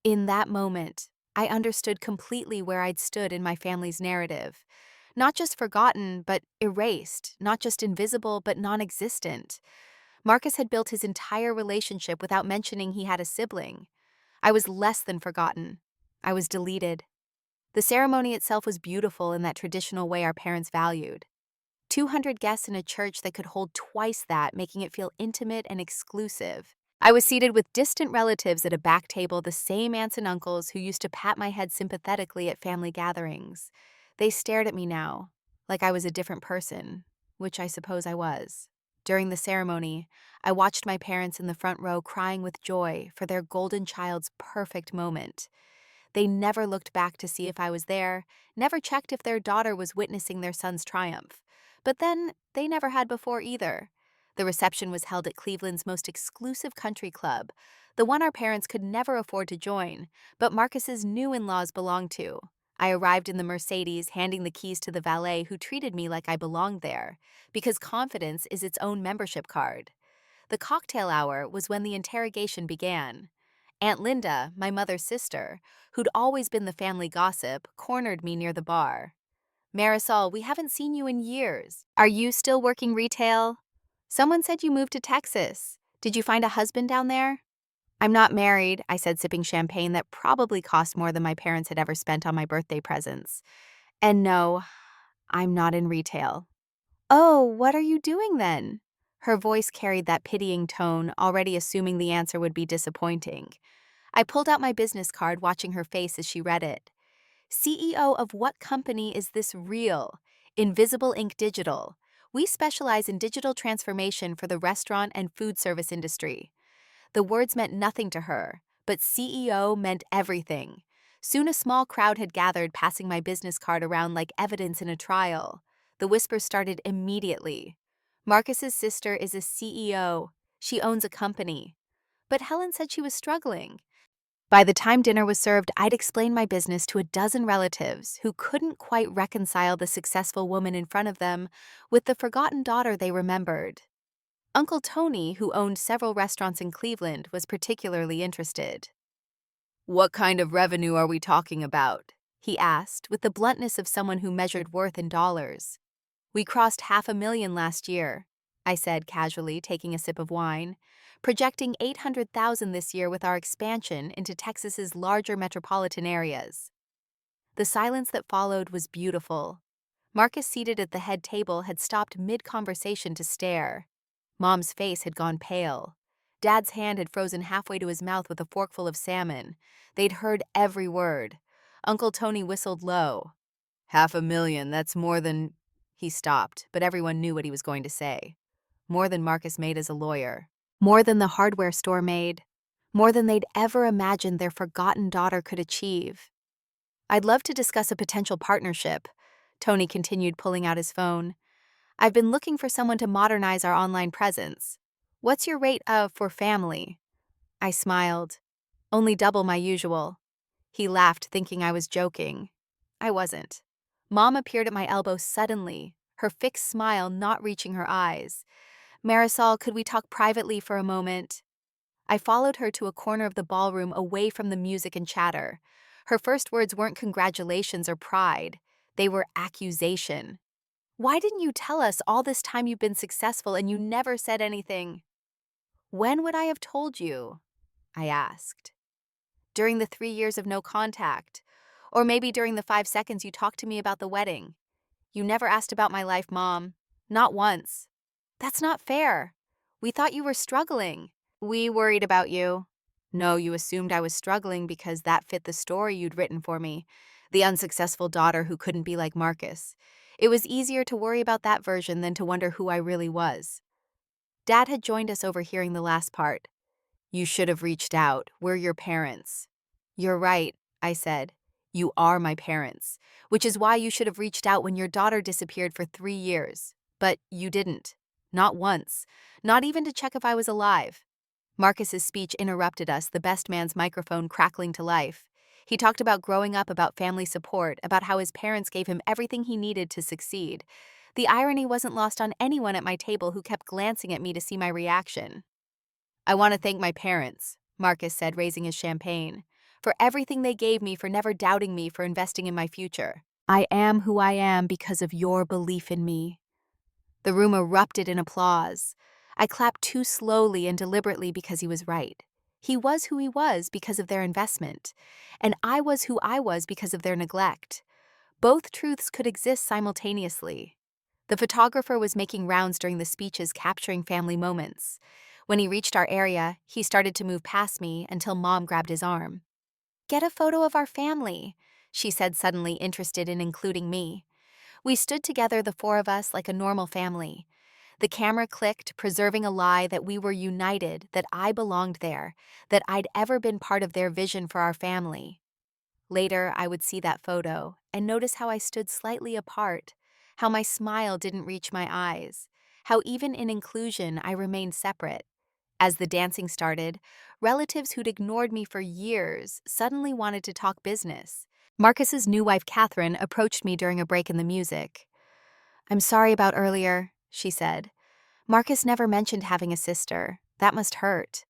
In that moment, I understood completely where I'd stood in my family's narrative. Not just forgotten, but erased. Not just invisible, but non-existent. Marcus had built his entire relationship without mentioning he had a sibling. I was less than forgotten. I was deleted. The ceremony itself was beautiful in that traditional way our parents valued. 200 guests in a church that could hold twice that, making it feel intimate and exclusive. I was seated with distant relatives at a back table, the same aunts and uncles who used to pat my head sympathetically at family gatherings. They stared at me now, like I was a different person, which I suppose I was. During the ceremony, I watched my parents in the front row crying with joy for their golden child's perfect moment. They never looked back to see if I was there, never checked if their daughter was witnessing their son's triumph. But then, they never had before either. The reception was held at Cleveland's most exclusive country club, the one our parents could never afford to join, but Marcus's new in-laws belonged to. I arrived in the Mercedes, handing the keys to the valet, who treated me like I belonged there, because confidence is its own membership card. The cocktail hour was when the interrogation began. Aunt Linda, my mother's sister, who'd always been the family gossip, cornered me near the bar. "Marisol, we haven't seen you in years. Are you still working retail? Someone said you moved to Texas. Did you find a husband down there?" "I'm not married," I said, sipping champagne that probably cost more than my parents had ever spent on my birthday presents. "And no, I'm not in retail." "Oh, what are you doing then?" Her voice carried that pitying tone, already assuming the answer would be disappointing. I pulled out my business card, watching her face as she read it. "CEO of what company is this real?" Invisible Ink Digital. We specialize in digital transformation for the restaurant and food service industry. The words meant nothing to her, but CEO meant everything. Soon a small crowd had gathered, passing my business card around like evidence in a trial. The whispers started immediately. Marcus's sister is a CEO. She owns a company. But Helen said she was struggling. By the time dinner was served, I'd explained my business to a dozen relatives who couldn't quite reconcile the successful woman in front of them with the forgotten daughter they remembered. Uncle Tony, who owned several restaurants in Cleveland, was particularly interested. "What kind of revenue are we talking about?" he asked, with the bluntness of someone who measured worth in dollars. "We crossed 500,000 last year," I said casually, taking a sip of wine, "projecting 800,000 this year with our expansion into Texas's larger metropolitan areas." The silence that followed was beautiful. Marcus, seated at the head table, had stopped mid-conversation to stare. Mom's face had gone pale. Dad's hand had frozen halfway to his mouth with a forkful of salmon. They'd heard every word. Uncle Tony whistled low. "500,000, that's more than—" He stopped, but everyone knew what he was going to say. More than Marcus made as a lawyer. More than the hardware store made. More than they'd ever imagined their forgotten daughter could achieve. "I'd love to discuss a potential partnership," Tony continued, pulling out his phone. "I've been looking for someone to modernize our online presence. What's your rate for family?" I smiled. "Only double my usual." He laughed, thinking I was joking. I wasn't. Mom appeared at my elbow suddenly, her fixed smile not reaching her eyes. "Marisol, could we talk privately for a moment?" I followed her to a corner of the ballroom away from the music and chatter. Her first words weren't congratulations or pride. They were accusation. "Why didn't you tell us all this time you've been successful and you never said anything?" "When would I have told you?" I asked. "During the 3 years of no contact. Or maybe during the 5 seconds you talked to me about the wedding. You never asked about my life, Mom. Not once." "That's not fair. We thought you were struggling." "We worried about you." "No, you assumed I was struggling because that fit the story you'd written for me. The unsuccessful daughter who couldn't be like Marcus. It was easier to worry about that version than to wonder who I really was." Dad had joined us, overhearing the last part. "You should have reached out. We're your parents." "You're right," I said. "You are my parents, which is why you should have reached out when your daughter disappeared for 3 years. But you didn't. Not once. Not even to check if I was alive." Marcus's speech interrupted us, the best man's microphone crackling to life. He talked about growing up, about family support, about how his parents gave him everything he needed to succeed. The irony wasn't lost on anyone at my table, who kept glancing at me to see my reaction. "I want to thank my parents," Marcus said, raising his champagne, "for everything they gave me, for never doubting me, for investing in my future. I am who I am because of your belief in me." The room erupted in applause. I clapped too slowly and deliberately because he was right. He was who he was because of their investment, and I was who I was because of their neglect. Both truths could exist simultaneously. The photographer was making rounds during the speeches, capturing family moments. When he reached our area, he started to move past me until Mom grabbed his arm. "Get a photo of our family," she said, suddenly interested in including me. We stood together, the 4 of us, like a normal family. The camera clicked, preserving a lie that we were united, that I belonged there, that I'd ever been part of their vision for our family. Later, I would see that photo and notice how I stood slightly apart, how my smile didn't reach my eyes, how even in inclusion I remained separate. As the dancing started, relatives who'd ignored me for years suddenly wanted to talk business. Marcus's new wife, Catherine, approached me during a break in the music. "I'm sorry about earlier," she said. "Marcus never mentioned having a sister. That must hurt."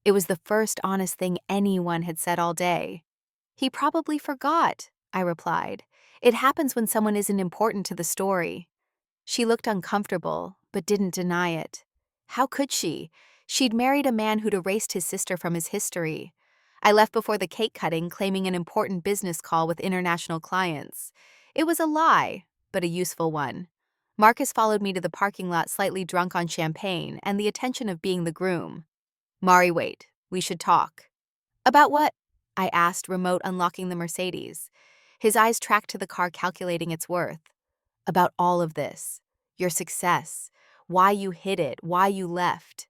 It was the first honest thing anyone had said all day. "He probably forgot," I replied. "It happens when someone isn't important to the story." She looked uncomfortable, but didn't deny it. How could she? She'd married a man who'd erased his sister from his history. I left before the cake cutting, claiming an important business call with international clients. It was a lie, but a useful one. Marcus followed me to the parking lot, slightly drunk on champagne and the attention of being the groom. "Mari, wait. We should talk." "About what?" I asked, remote unlocking the Mercedes. His eyes tracked to the car, calculating its worth. About all of this. Your success. Why you hid it. Why you left.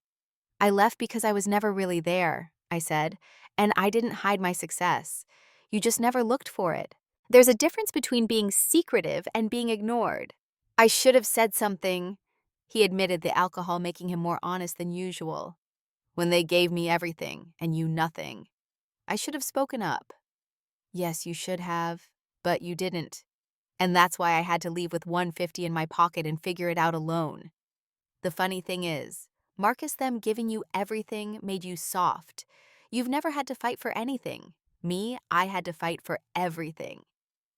I left because I was never really there, I said, and I didn't hide my success. You just never looked for it. There's a difference between being secretive and being ignored. I should have said something. He admitted, the alcohol making him more honest than usual. When they gave me everything and you nothing. I should have spoken up. Yes, you should have, but you didn't. And that's why I had to leave with 150 in my pocket and figure it out alone. The funny thing is, Marcus, them giving you everything made you soft. You've never had to fight for anything. Me, I had to fight for everything.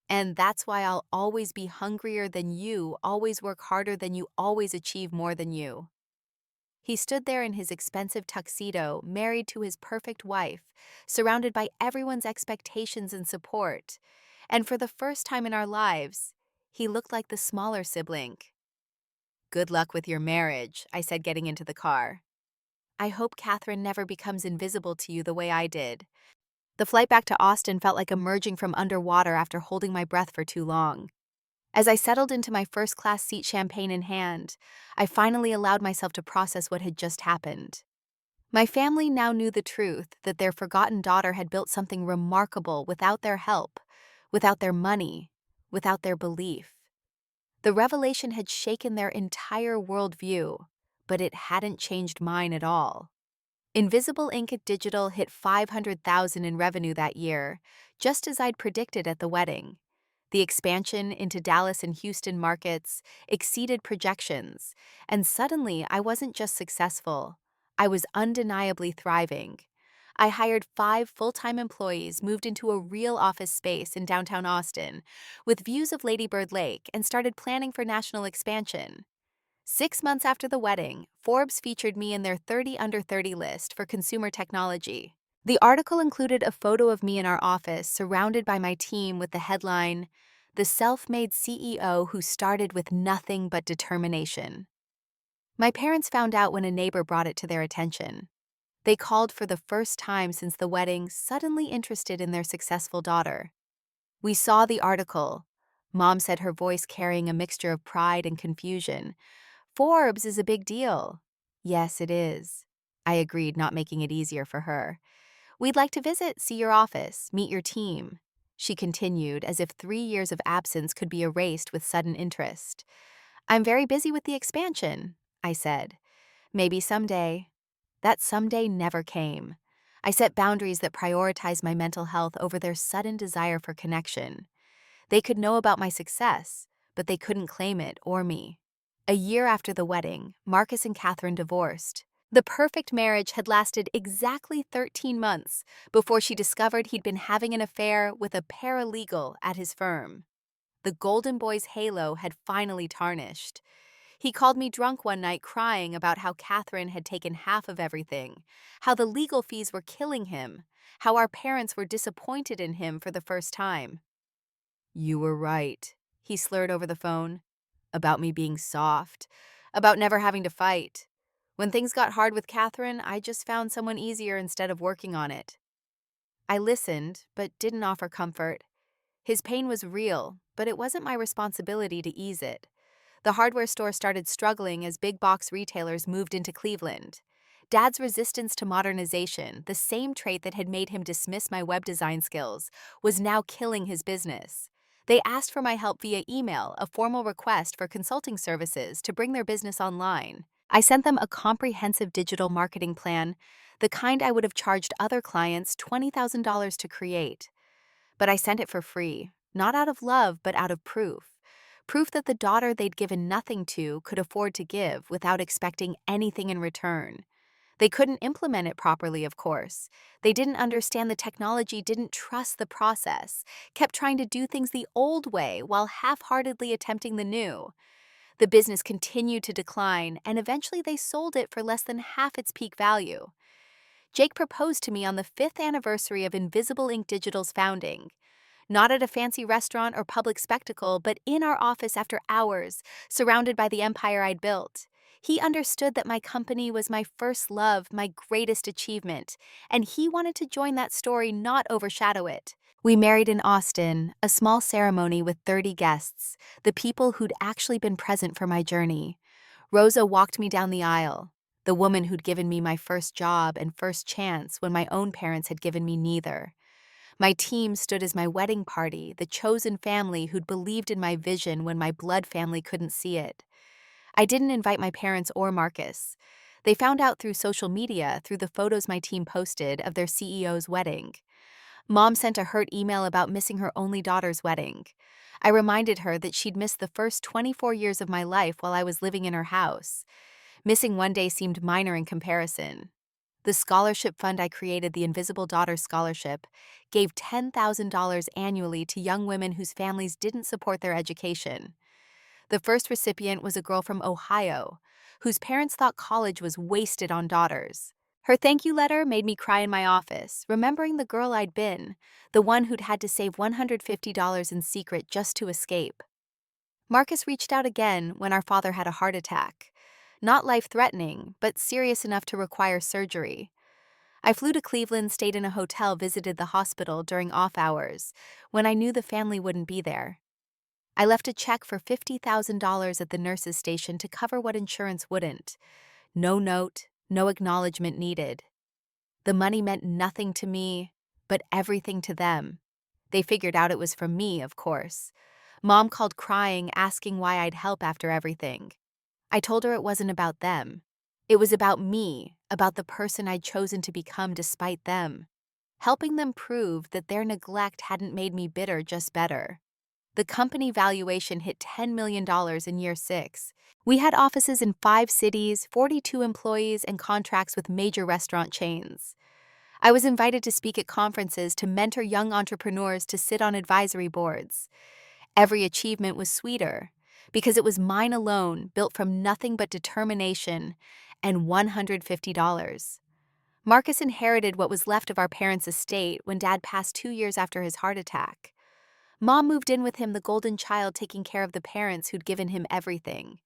And that's why I'll always be hungrier than you, always work harder than you, always achieve more than you. He stood there in his expensive tuxedo, married to his perfect wife, surrounded by everyone's expectations and support. And for the first time in our lives, he looked like the smaller sibling. Good luck with your marriage, I said, getting into the car. I hope Catherine never becomes invisible to you the way I did. The flight back to Austin felt like emerging from underwater after holding my breath for too long. As I settled into my first-class seat, champagne in hand, I finally allowed myself to process what had just happened. My family now knew the truth, that their forgotten daughter had built something remarkable without their help, without their money, without their belief. The revelation had shaken their entire worldview, but it hadn't changed mine at all. Invisible Ink Digital hit $500,000 in revenue that year, just as I'd predicted at the wedding. The expansion into Dallas and Houston markets exceeded projections, and suddenly I wasn't just successful, I was undeniably thriving. I hired 5 full-time employees, moved into a real office space in downtown Austin, with views of Lady Bird Lake, and started planning for national expansion. 6 months after the wedding, Forbes featured me in their 30 Under 30 list for consumer technology. The article included a photo of me in our office, surrounded by my team, with the headline, "The Self-Made CEO Who Started with Nothing But Determination." My parents found out when a neighbor brought it to their attention. They called for the first time since the wedding, suddenly interested in their successful daughter. "We saw the article," Mom said, her voice carrying a mixture of pride and confusion. "Forbes is a big deal." "Yes, it is," I agreed, not making it easier for her. "We'd like to visit, see your office, meet your team," she continued, as if 3 years of absence could be erased with sudden interest. "I'm very busy with the expansion," I said. "Maybe someday." That someday never came. I set boundaries that prioritized my mental health over their sudden desire for connection. They could know about my success, but they couldn't claim it or me. A year after the wedding, Marcus and Catherine divorced. The perfect marriage had lasted exactly 13 months before she discovered he'd been having an affair with a paralegal at his firm. The Golden Boy's halo had finally tarnished. He called me drunk one night, crying about how Catherine had taken half of everything, how the legal fees were killing him, how our parents were disappointed in him for the first time. "You were right," he slurred over the phone. "About me being soft, about never having to fight. When things got hard with Catherine, I just found someone easier instead of working on it." I listened, but didn't offer comfort. His pain was real, but it wasn't my responsibility to ease it. The hardware store started struggling as big box retailers moved into Cleveland. Dad's resistance to modernization, the same trait that had made him dismiss my web design skills, was now killing his business. They asked for my help via email, a formal request for consulting services to bring their business online. I sent them a comprehensive digital marketing plan, the kind I would have charged other clients $20,000 to create. But I sent it for free, not out of love, but out of proof. Proof that the daughter they'd given nothing to could afford to give without expecting anything in return. They couldn't implement it properly, of course. They didn't understand the technology, didn't trust the process, kept trying to do things the old way while half-heartedly attempting the new. The business continued to decline, and eventually they sold it for less than half its peak value. Jake proposed to me on the 5th anniversary of Invisible Ink Digital's founding. Not at a fancy restaurant or public spectacle, but in our office after hours, surrounded by the empire I'd built. He understood that my company was my first love, my greatest achievement, and he wanted to join that story, not overshadow it. We married in Austin, a small ceremony with 30 guests, the people who'd actually been present for my journey. Rosa walked me down the aisle, the woman who'd given me my first job and first chance when my own parents had given me neither. My team stood as my wedding party, the chosen family who'd believed in my vision when my blood family couldn't see it. I didn't invite my parents or Marcus. They found out through social media, through the photos my team posted of their CEO's wedding. Mom sent a hurt email about missing her only daughter's wedding. I reminded her that she'd missed the first 24 years of my life while I was living in her house. Missing one day seemed minor in comparison. The scholarship fund I created, the Invisible Daughter Scholarship, gave $10,000 annually to young women whose families didn't support their education. The first recipient was a girl from Ohio, whose parents thought college was wasted on daughters. Her thank you letter made me cry in my office, remembering the girl I'd been, the one who'd had to save $150 in secret just to escape. Marcus reached out again when our father had a heart attack. Not life-threatening, but serious enough to require surgery. I flew to Cleveland, stayed in a hotel, visited the hospital during off hours, when I knew the family wouldn't be there. I left a check for $50,000 at the nurse's station to cover what insurance wouldn't. No note, no acknowledgement needed. The money meant nothing to me, but everything to them. They figured out it was from me, of course. Mom called crying, asking why I'd help after everything. I told her it wasn't about them. It was about me, about the person I'd chosen to become despite them. Helping them prove that their neglect hadn't made me bitter, just better. The company valuation hit $10 million in year 6. We had offices in 5 cities, 42 employees, and contracts with major restaurant chains. I was invited to speak at conferences, to mentor young entrepreneurs, to sit on advisory boards. Every achievement was sweeter, because it was mine alone, built from nothing but determination and $150. Marcus inherited what was left of our parents' estate when Dad passed 2 years after his heart attack. Mom moved in with him, the golden child, taking care of the parents who'd given him everything.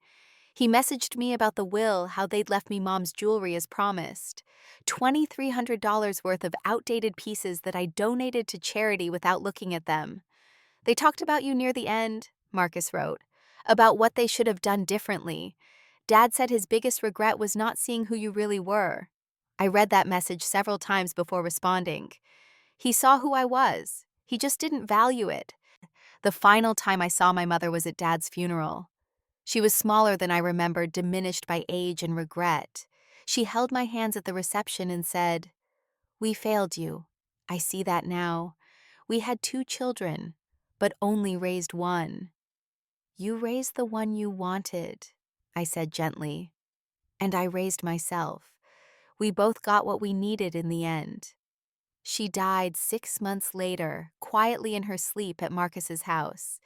He messaged me about the will, how they'd left me Mom's jewelry as promised. $2,300 worth of outdated pieces that I donated to charity without looking at them. They talked about you near the end, Marcus wrote, about what they should have done differently. Dad said his biggest regret was not seeing who you really were. I read that message several times before responding. He saw who I was. He just didn't value it. The final time I saw my mother was at Dad's funeral. She was smaller than I remembered, diminished by age and regret. She held my hands at the reception and said, "We failed you. I see that now. We had 2 children, but only raised one." "You raised the one you wanted," I said gently. "And I raised myself. We both got what we needed in the end." She died 6 months later, quietly in her sleep at Marcus's house.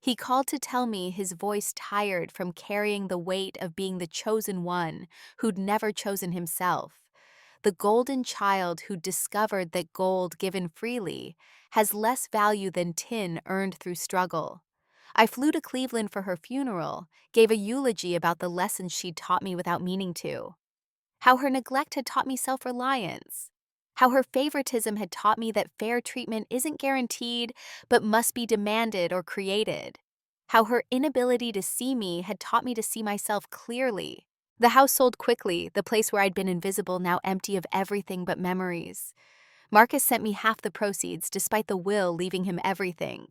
He called to tell me, his voice tired from carrying the weight of being the chosen one who'd never chosen himself. The golden child who discovered that gold given freely has less value than tin earned through struggle. I flew to Cleveland for her funeral, gave a eulogy about the lessons she'd taught me without meaning to. How her neglect had taught me self-reliance. How her favoritism had taught me that fair treatment isn't guaranteed, but must be demanded or created. How her inability to see me had taught me to see myself clearly. The house sold quickly, the place where I'd been invisible now empty of everything but memories. Marcus sent me half the proceeds, despite the will leaving him everything.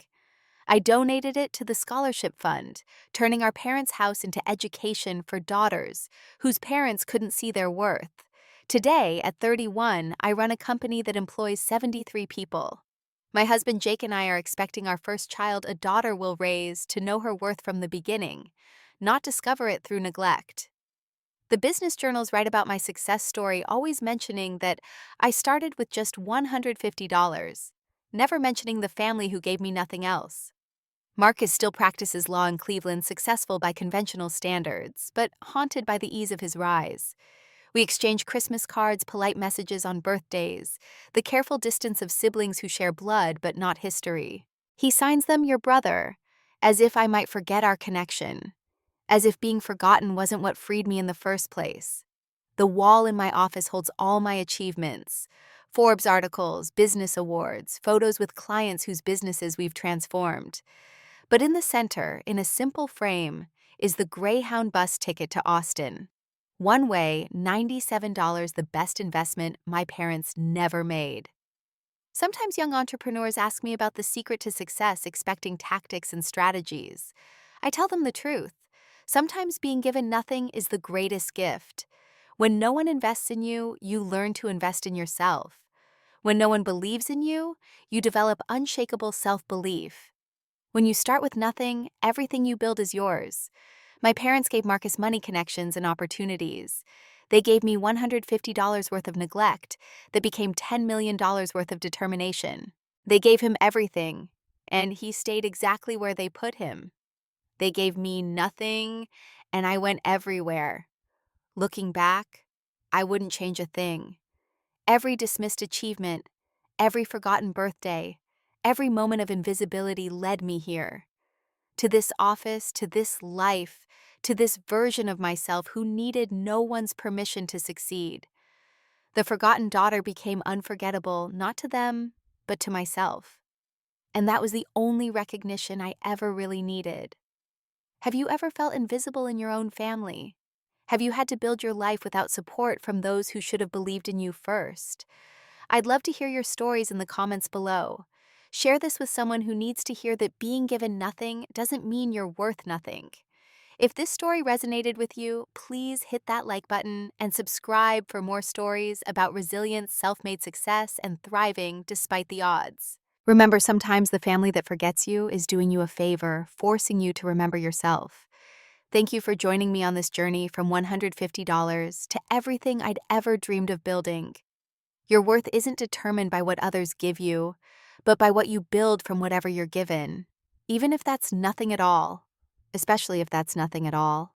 I donated it to the scholarship fund, turning our parents' house into education for daughters whose parents couldn't see their worth. Today, at 31, I run a company that employs 73 people. My husband Jake and I are expecting our first child, a daughter we'll raise to know her worth from the beginning, not discover it through neglect. The business journals write about my success story, always mentioning that I started with just $150, never mentioning the family who gave me nothing else. Marcus still practices law in Cleveland, successful by conventional standards, but haunted by the ease of his rise. We exchange Christmas cards, polite messages on birthdays, the careful distance of siblings who share blood but not history. He signs them "your brother," as if I might forget our connection. as if being forgotten wasn't what freed me in the first place. The wall in my office holds all my achievements: Forbes articles, business awards, photos with clients whose businesses we've transformed. But in the center, in a simple frame, is the Greyhound bus ticket to Austin. One way, $97, the best investment my parents never made. Sometimes young entrepreneurs ask me about the secret to success, expecting tactics and strategies. I tell them the truth. Sometimes being given nothing is the greatest gift. When no one invests in you, you learn to invest in yourself. When no one believes in you, you develop unshakable self-belief. When you start with nothing, everything you build is yours. My parents gave Marcus money connections and opportunities. They gave me $150 worth of neglect that became $10 million worth of determination. They gave him everything, and he stayed exactly where they put him. They gave me nothing, and I went everywhere. Looking back, I wouldn't change a thing. Every dismissed achievement, every forgotten birthday, every moment of invisibility led me here. To this office, to this life, to this version of myself who needed no one's permission to succeed. The forgotten daughter became unforgettable, not to them, but to myself. And that was the only recognition I ever really needed. Have you ever felt invisible in your own family? Have you had to build your life without support from those who should have believed in you first? I'd love to hear your stories in the comments below. Share this with someone who needs to hear that being given nothing doesn't mean you're worth nothing. If this story resonated with you, please hit that like button and subscribe for more stories about resilience, self-made success, and thriving despite the odds. Remember, sometimes the family that forgets you is doing you a favor, forcing you to remember yourself. Thank you for joining me on this journey from $150 to everything I'd ever dreamed of building. Your worth isn't determined by what others give you, but by what you build from whatever you're given, even if that's nothing at all, especially if that's nothing at all.